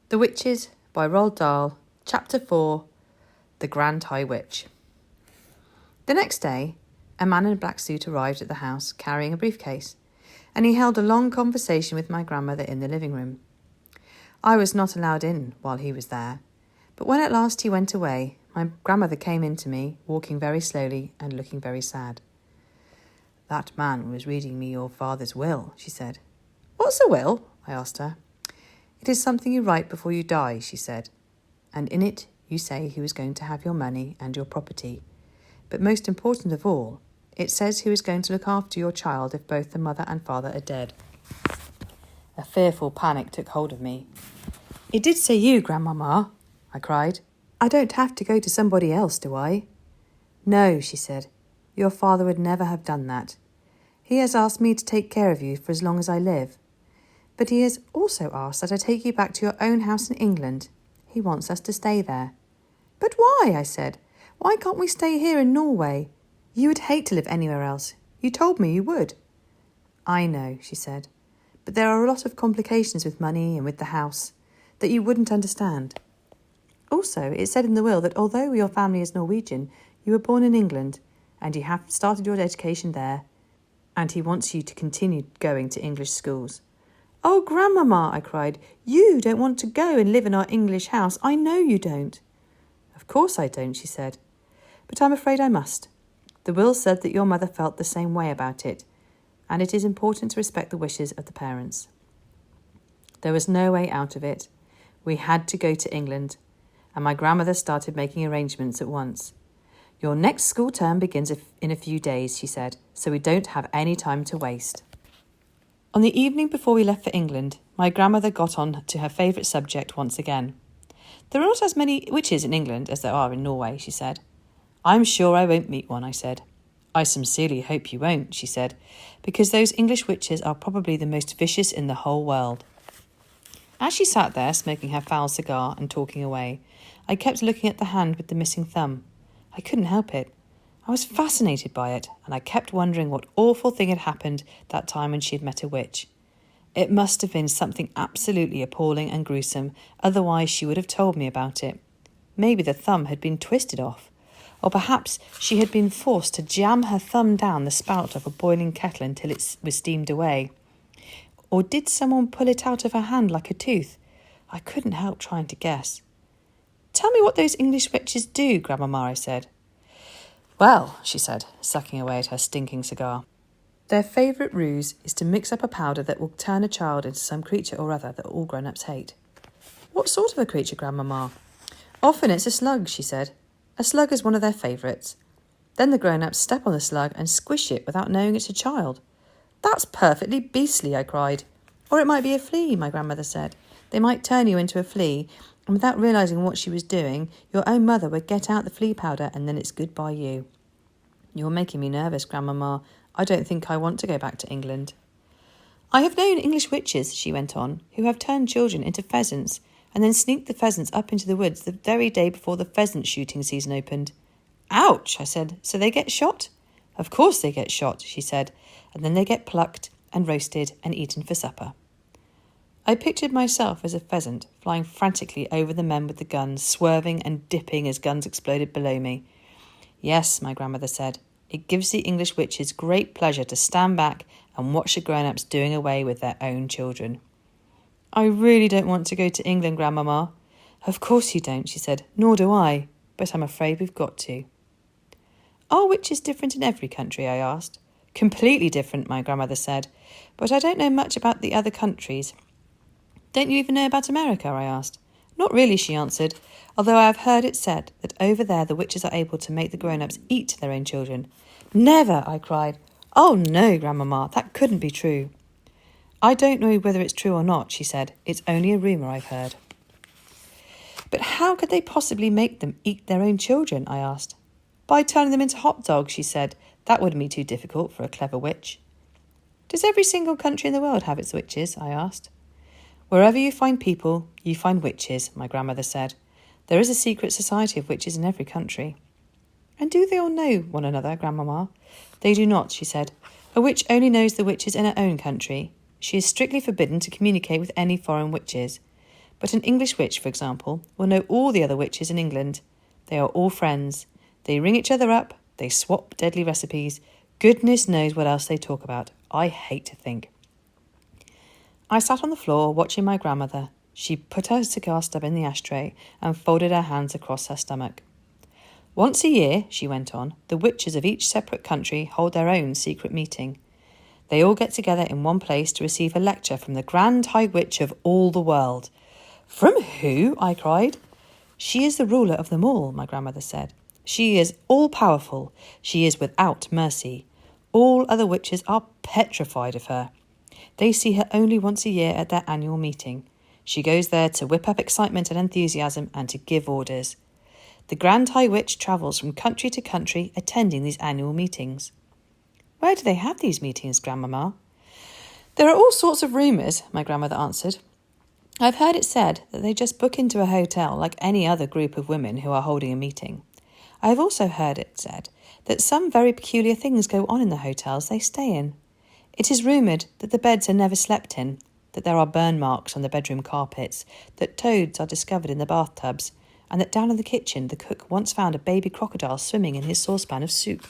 The Witches by Roald Dahl, Chapter 4, The Grand High Witch. The next day, a man in a black suit arrived at the house carrying a briefcase, and he held a long conversation with my grandmother in the living room. I was not allowed in while he was there, but when at last he went away, my grandmother came in to me, walking very slowly and looking very sad. "That man was reading me your father's will," she said. "What's a will?" I asked her. "It is something you write before you die," she said, "and in it you say who is going to have your money and your property. But most important of all, it says who is going to look after your child if both the mother and father are dead." A fearful panic took hold of me. "It did say you, Grandmama," I cried. "I don't have to go to somebody else, do I?" "No," she said. "Your father would never have done that. He has asked me to take care of you for as long as I live. But he has also asked that I take you back to your own house in England. He wants us to stay there." "But why?" I said. "Why can't we stay here in Norway? You would hate to live anywhere else. You told me you would." "I know," she said, "but there are a lot of complications with money and with the house that you wouldn't understand. Also, it said in the will that although your family is Norwegian, you were born in England and you have started your education there, and he wants you to continue going to English schools." "Oh, Grandmama," I cried, "you don't want to go and live in our English house. I know you don't." "Of course I don't," she said, "but I'm afraid I must. The will said that your mother felt the same way about it, and it is important to respect the wishes of the parents." There was no way out of it. We had to go to England, and my grandmother started making arrangements at once. "Your next school term begins in a few days," she said, "so we don't have any time to waste." On the evening before we left for England, my grandmother got on to her favourite subject once again. "There are not as many witches in England as there are in Norway," she said. "I'm sure I won't meet one," I said. "I sincerely hope you won't," she said, "because those English witches are probably the most vicious in the whole world." As she sat there smoking her foul cigar and talking away, I kept looking at the hand with the missing thumb. I couldn't help it. I was fascinated by it, and I kept wondering what awful thing had happened that time when she had met a witch. It must have been something absolutely appalling and gruesome, otherwise she would have told me about it. Maybe the thumb had been twisted off, or perhaps she had been forced to jam her thumb down the spout of a boiling kettle until it was steamed away. Or did someone pull it out of her hand like a tooth? I couldn't help trying to guess. "Tell me what those English witches do, Grandmama," I said. "Well," she said, sucking away at her stinking cigar, "their favourite ruse is to mix up a powder that will turn a child into some creature or other that all grown-ups hate." "What sort of a creature, Grandmama?" "Often it's a slug," she said. "A slug is one of their favourites. Then the grown-ups step on the slug and squish it without knowing it's a child." "That's perfectly beastly," I cried. "Or it might be a flea," my grandmother said. "They might turn you into a flea, and without realising what she was doing, your own mother would get out the flea powder and then it's goodbye you." "You're making me nervous, Grandmama. I don't think I want to go back to England." "I have known English witches," she went on, "who have turned children into pheasants and then sneaked the pheasants up into the woods the very day before the pheasant shooting season opened." "Ouch," I said. "So they get shot?" "Of course they get shot," she said, "and then they get plucked and roasted and eaten for supper." I pictured myself as a pheasant, flying frantically over the men with the guns, swerving and dipping as guns exploded below me. "Yes," my grandmother said, "it gives the English witches great pleasure to stand back and watch the grown-ups doing away with their own children." "I really don't want to go to England, Grandmama." "Of course you don't," she said, "nor do I, but I'm afraid we've got to." "Are witches different in every country?" I asked. "Completely different," my grandmother said, "but I don't know much about the other countries." "Don't you even know about America?" I asked. "Not really," she answered, "although I have heard it said that over there the witches are able to make the grown-ups eat their own children." "Never!" I cried. "Oh no, Grandmama, that couldn't be true." "I don't know whether it's true or not," she said. "It's only a rumour I've heard." "But how could they possibly make them eat their own children?" I asked. "By turning them into hot dogs," she said. "That wouldn't be too difficult for a clever witch." "Does every single country in the world have its witches?" I asked. "Wherever you find people, you find witches," my grandmother said. "There is a secret society of witches in every country." "And do they all know one another, Grandmama?" "They do not," she said. "A witch only knows the witches in her own country. She is strictly forbidden to communicate with any foreign witches. But an English witch, for example, will know all the other witches in England. They are all friends. They ring each other up. They swap deadly recipes. Goodness knows what else they talk about. I hate to think. I sat on the floor watching my grandmother. She put her cigar stub in the ashtray and folded her hands across her stomach. Once a year, she went on, the witches of each separate country hold their own secret meeting. They all get together in one place to receive a lecture from the Grand High Witch of all the world. From who? I cried. She is the ruler of them all, my grandmother said. She is all-powerful. She is without mercy. All other witches are petrified of her. They see her only once a year at their annual meeting. She goes there to whip up excitement and enthusiasm and to give orders. The Grand High Witch travels from country to country attending these annual meetings. Where do they have these meetings, Grandmama? There are all sorts of rumours, my grandmother answered. I've heard it said that they just book into a hotel like any other group of women who are holding a meeting. I have also heard it said that some very peculiar things go on in the hotels they stay in. It is rumoured that the beds are never slept in, that there are burn marks on the bedroom carpets, that toads are discovered in the bathtubs, and that down in the kitchen the cook once found a baby crocodile swimming in his saucepan of soup.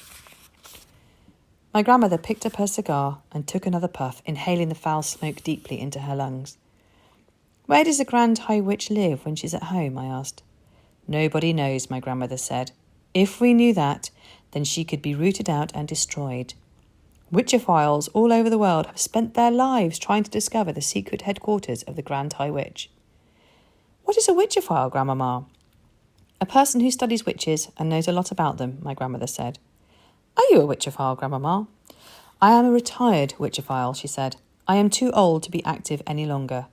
My grandmother picked up her cigar and took another puff, inhaling the foul smoke deeply into her lungs. Where does the Grand High Witch live when she's at home? I asked. Nobody knows, my grandmother said. If we knew that, then she could be rooted out and destroyed. Witchophiles all over the world have spent their lives trying to discover the secret headquarters of the Grand High Witch. What is a witchophile, Grandmama? A person who studies witches and knows a lot about them, my grandmother said. Are you a witchophile, Grandmama? I am a retired witchophile, she said. I am too old to be active any longer.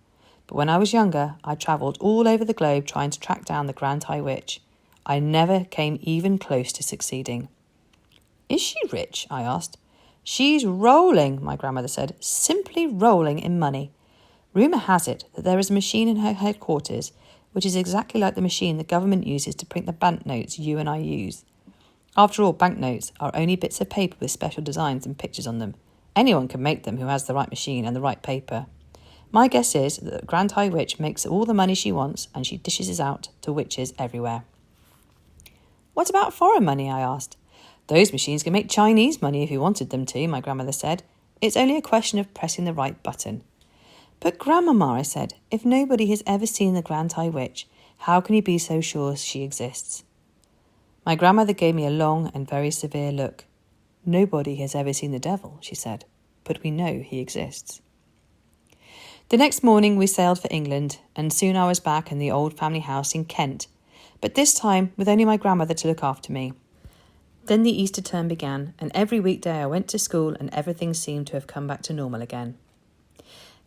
But when I was younger, I travelled all over the globe trying to track down the Grand High Witch. I never came even close to succeeding. Is she rich? I asked. She's rolling, my grandmother said, simply rolling in money. Rumour has it that there is a machine in her headquarters which is exactly like the machine the government uses to print the banknotes you and I use. After all, banknotes are only bits of paper with special designs and pictures on them. Anyone can make them who has the right machine and the right paper. My guess is that the Grand High Witch makes all the money she wants and she dishes it out to witches everywhere. What about foreign money? I asked. Those machines can make Chinese money if you wanted them to, my grandmother said. It's only a question of pressing the right button. But Grandmama, I said, if nobody has ever seen the Grand High Witch, how can you be so sure she exists? My grandmother gave me a long and very severe look. Nobody has ever seen the devil, she said, but we know he exists. The next morning we sailed for England, and soon I was back in the old family house in Kent, but this time with only my grandmother to look after me. Then the Easter term began, and every weekday I went to school and everything seemed to have come back to normal again.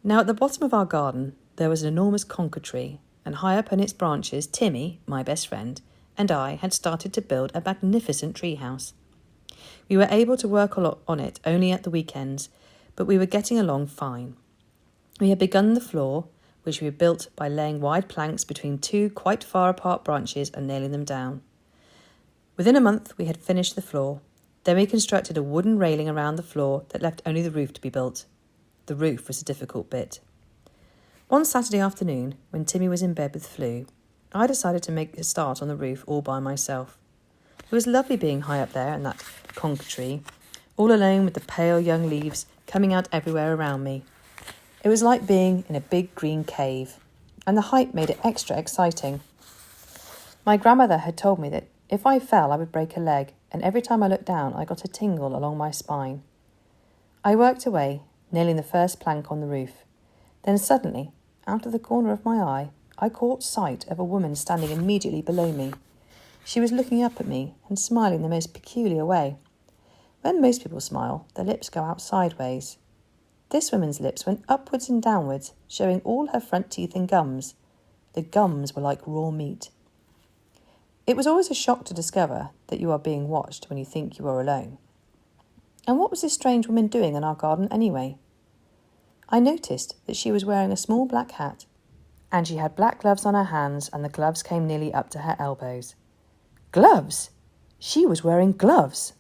Now at the bottom of our garden there was an enormous conker tree, and high up in its branches Timmy, my best friend, and I had started to build a magnificent treehouse. We were able to work a lot on it only at the weekends, but we were getting along fine. We had begun the floor, which we had built by laying wide planks between two quite far apart branches and nailing them down. Within a month we had finished the floor. Then we constructed a wooden railing around the floor that left only the roof to be built. The roof was a difficult bit. One Saturday afternoon, when Timmy was in bed with flu, I decided to make a start on the roof all by myself. It was lovely being high up there in that conker tree, all alone with the pale young leaves coming out everywhere around me. It was like being in a big green cave, and the height made it extra exciting. My grandmother had told me that if I fell I would break a leg, and every time I looked down I got a tingle along my spine. I worked away, nailing the first plank on the roof. Then suddenly, out of the corner of my eye, I caught sight of a woman standing immediately below me. She was looking up at me and smiling the most peculiar way. When most people smile, their lips go out sideways. This woman's lips went upwards and downwards, showing all her front teeth and gums. The gums were like raw meat. It was always a shock to discover that you are being watched when you think you are alone. And what was this strange woman doing in our garden anyway? I noticed that she was wearing a small black hat, and she had black gloves on her hands, and the gloves came nearly up to her elbows. Gloves? She was wearing gloves!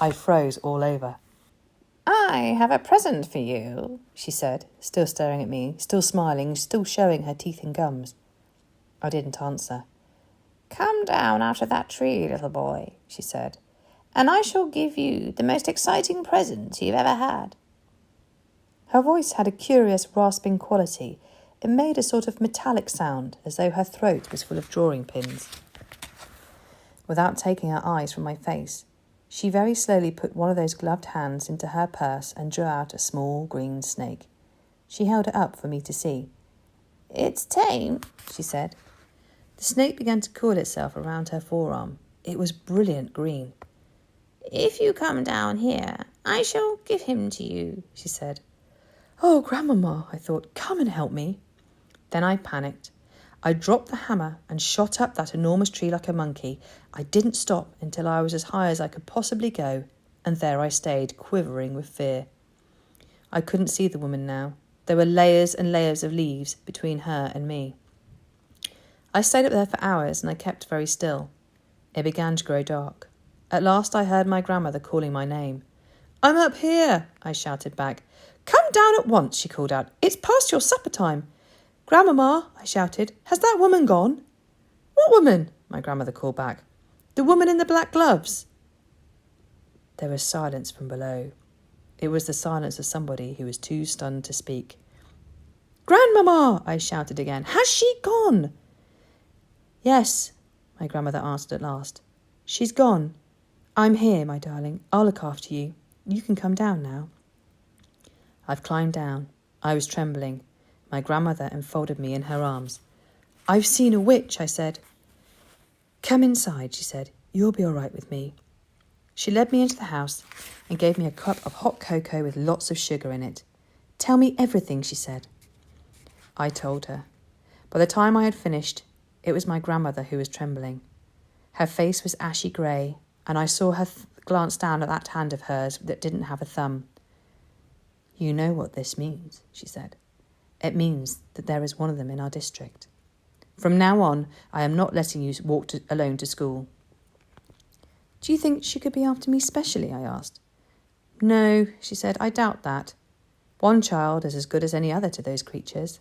I froze all over. I have a present for you, she said, still staring at me, still smiling, still showing her teeth and gums. I didn't answer. Come down out of that tree, little boy, she said, and I shall give you the most exciting present you've ever had. Her voice had a curious rasping quality. It made a sort of metallic sound, as though her throat was full of drawing pins. Without taking her eyes from my face, she very slowly put one of those gloved hands into her purse and drew out a small green snake. She held it up for me to see. It's tame, she said. The snake began to coil itself around her forearm. It was brilliant green. If you come down here, I shall give him to you, she said. Oh, Grandmama, I thought, come and help me. Then I panicked. I dropped the hammer and shot up that enormous tree like a monkey. I didn't stop until I was as high as I could possibly go, and there I stayed, quivering with fear. I couldn't see the woman now. There were layers and layers of leaves between her and me. I stayed up there for hours, and I kept very still. It began to grow dark. At last I heard my grandmother calling my name. I'm up here, I shouted back. Come down at once, she called out. It's past your supper time. Grandmama, I shouted, has that woman gone? What woman? My grandmother called back. The woman in the black gloves. There was silence from below. It was the silence of somebody who was too stunned to speak. Grandmama, I shouted again, has she gone? Yes, my grandmother answered at last. She's gone. I'm here, my darling. I'll look after you. You can come down now. I've climbed down. I was trembling. My grandmother enfolded me in her arms. I've seen a witch, I said. Come inside, she said. You'll be all right with me. She led me into the house and gave me a cup of hot cocoa with lots of sugar in it. Tell me everything, she said. I told her. By the time I had finished, it was my grandmother who was trembling. Her face was ashy grey, and I saw her glance down at that hand of hers that didn't have a thumb. You know what this means, she said. It means that there is one of them in our district. From now on, I am not letting you walk alone to school. Do you think she could be after me specially? I asked. No, she said, I doubt that. One child is as good as any other to those creatures.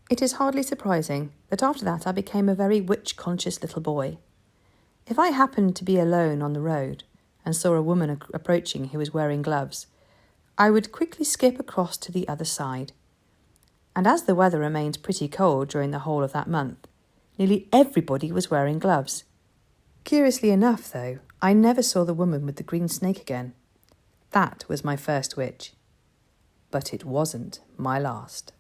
It is hardly surprising that after that I became a very witch-conscious little boy. If I happened to be alone on the road and saw a woman approaching who was wearing gloves, I would quickly skip across to the other side. And as the weather remained pretty cold during the whole of that month, nearly everybody was wearing gloves. Curiously enough, though, I never saw the woman with the green snake again. That was my first witch. But it wasn't my last.